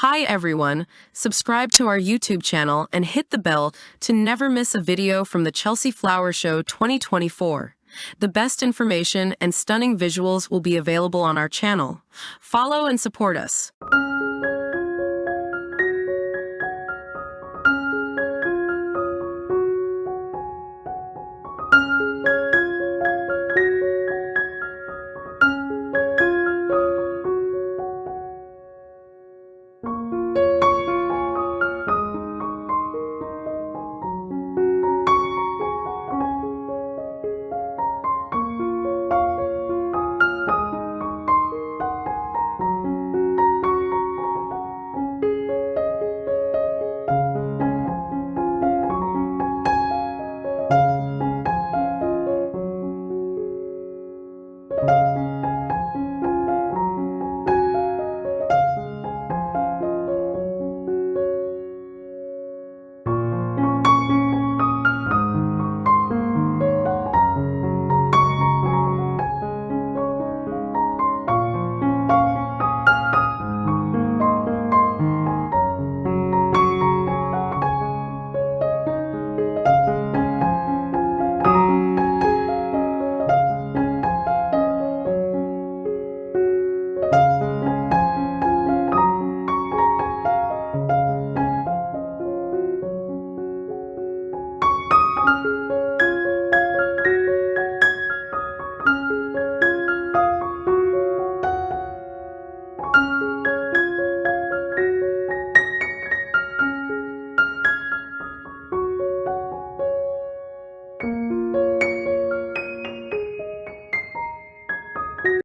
Hi everyone, subscribe to our YouTube channel and hit the bell to never miss a video from the Chelsea Flower Show 2024. The best information and stunning visuals will be available on our channel. Follow and support us.